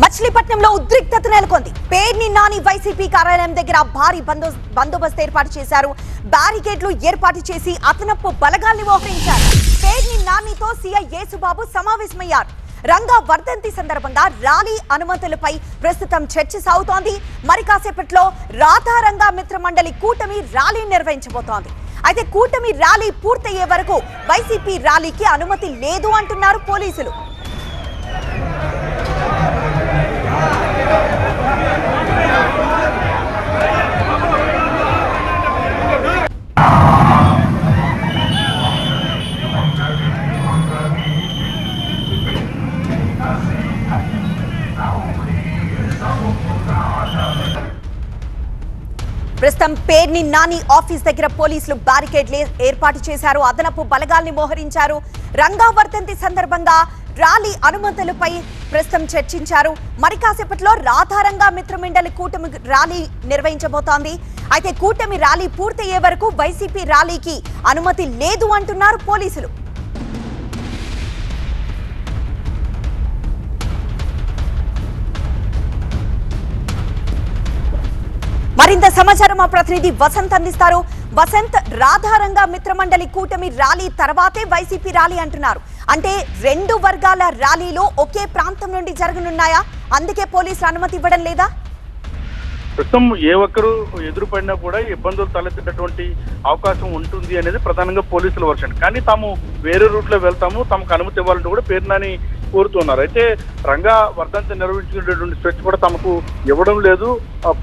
మచిలీపట్నంలో ఉద్రిక్తత నెలకొంది. పేర్ని నాని వైసీపీ కార్యాలయం దగ్గర భారీ బందోబస్తు ఏర్పాటు చేశారు. బ్యారికేడ్లు ఏర్పాటు చేసి అదనపు బలగాల్ని మోహరించారు. పేర్ని నానితో సీఐ యేసుబాబు సమావేశమయ్యారు. రంగా వర్ధంతి సందర్భంగా ర్యాలీ అనుమతులపై ప్రస్తుతం చర్చ సాగుతోంది. మరి కాసేపట్లో రాధారంగా మిత్ర మండలి కూటమి ర్యాలీ నిర్వహించబోతోంది. అయితే కూటమి ర్యాలీ పూర్తయ్యే వరకు వైసీపీ ర్యాలీకి అనుమతి లేదు అంటున్నారు పోలీసులు. ప్రస్తుతం పేర్ని నాని ఆఫీస్ దగ్గర పోలీసులు బ్యారికేడ్లు ఏర్పాటు చేశారు. అదనపు బలగాల్ని మోహరించారు. రంగా వర్ధంతి సందర్భంగా ర్యాలీ అనుమతులపై ప్రస్తుతం చర్చించారు. మరి కాసేపట్లో రాధారంగా మిత్రమండలి కూటమి ర్యాలీ నిర్వహించబోతోంది. అయితే కూటమి ర్యాలీ పూర్తయ్యే వరకు వైసీపీ ర్యాలీకి అనుమతి లేదు అంటున్నారు పోలీసులు. మరింత సమాచారం మా ప్రతినిధి వసంత్ అందిస్తారు. వసంత్, రాధారంగా మిత్రమండలి కూటమి ర్యాలీ తర్వాతే వైసీపీ ర్యాలీ అంటున్నారు. అంటే రెండు వర్గాల ర్యాలీలు ఒకే ప్రాంతం నుండి జరగనున్నాయా? అందుకే పోలీసులు అనుమతి ఇవ్వడం లేదా? ప్రస్తుతం ఏ ఒక్కరు ఎదురుపడినా కూడా ఇబ్బందులు తలెత్తేటటువంటి అవకాశం ఉంటుంది అనేది ప్రధానంగా పోలీసుల వర్షన్. కానీ తాము వేరే రూట్ లో వెళ్తాము, తమకు అనుమతి ఇవ్వాలంటూ కూడా పేర్నాని కోరుతున్నారు. అయితే రంగా వర్ధంతి నిర్వహించుకునేటువంటి స్వేచ్ఛ కూడా తమకు ఇవ్వడం లేదు,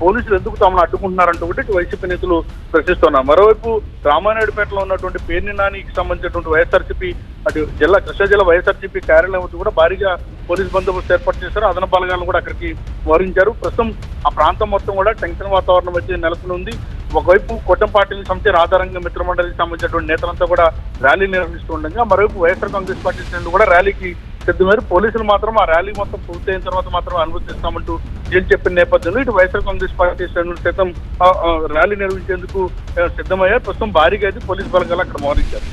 పోలీసులు ఎందుకు తమను అడ్డుకుంటున్నారంటూ కూడా ఇటు వైసీపీ నేతలు ప్రశ్నిస్తున్నారు. మరోవైపు రామానాయుడుపేటలో ఉన్నటువంటి పేర్ని నానికి సంబంధించినటువంటి వైఎస్ఆర్సీపీ అటు కృష్ణా జిల్లా వైఎస్ఆర్సీపీ కార్యాలయం వద్ద కూడా భారీగా పోలీసు బందోబస్తు ఏర్పాటు చేశారు. అదన బలగాలను కూడా అక్కడికి మోహరించారు. ప్రస్తుతం ఆ ప్రాంతం మొత్తం కూడా టెన్షన్ వాతావరణం వచ్చి నెలకొని ఉంది. ఒకవైపు కూటమి పార్టీలకు సంబంధించి రాధారంగ మిత్రమండలికి సంబంధించినటువంటి నేతలంతా కూడా ర్యాలీ నిర్వహిస్తూ ఉండగా, మరోవైపు వైఎస్ఆర్ కాంగ్రెస్ పార్టీ శ్రేణులు కూడా ర్యాలీకి సిద్ధమయ్యారు. పోలీసులు మాత్రం ఆ ర్యాలీ మొత్తం పూర్తయిన తర్వాత మాత్రం అనుమతిస్తామంటూ ఏం చెప్పిన నేపథ్యంలో ఇటు వైఎస్ఆర్ కాంగ్రెస్ పార్టీ శ్రేణులు సైతం ర్యాలీ నిర్వహించేందుకు సిద్ధమయ్యారు. ప్రస్తుతం భారీగా అయితే పోలీసు బలగాలు అక్కడ మోహరించారు.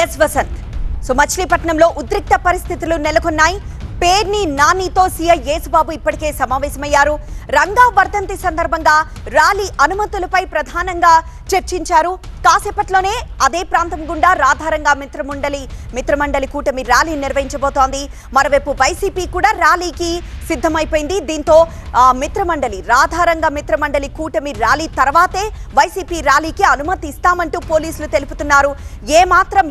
ఎస్ వసంత్, సో మచిలీపట్నంలో ఉద్రిక్త పరిస్థితులు నెలకొన్నాయి. పేర్ని నానితో సీఐ యేసుబాబు ఇప్పటికే సమావేశమయ్యారు. రంగా వర్ధంతి సందర్భంగా ర్యాలీ అనుమతులపై ప్రధానంగా చర్చించారు. కాసేపట్లోనే అదే ప్రాంతం గుండా రాధారంగా మిత్రమండలి కూటమి ర్యాలీ నిర్వహించబోతోంది. మరోవైపు వైసీపీ కూడా ర్యాలీకి సిద్ధమైపోయింది. దీంతో రాధారంగా మిత్రమండలి కూటమి ర్యాలీ తర్వాతే వైసీపీ ర్యాలీకి అనుమతి ఇస్తామంటూ పోలీసులు తెలుపుతున్నారు. ఏమాత్రం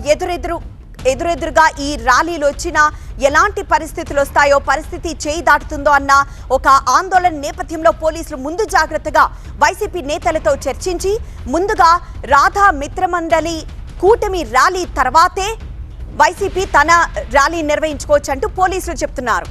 ఎదురెదురుగా ఈ ర్యాలీలు వచ్చినా ఎలాంటి పరిస్థితులు వస్తాయో, పరిస్థితి చేయి దాటుతుందో అన్న ఒక ఆందోళన నేపథ్యంలో పోలీసులు ముందు జాగ్రత్తగా వైసీపీ నేతలతో చర్చించి ముందుగా రాధా మిత్రమండలి కూటమి ర్యాలీ తర్వాతే వైసీపీ తన ర్యాలీ నిర్వహించుకోవచ్చు అంటూ పోలీసులు చెప్తున్నారు.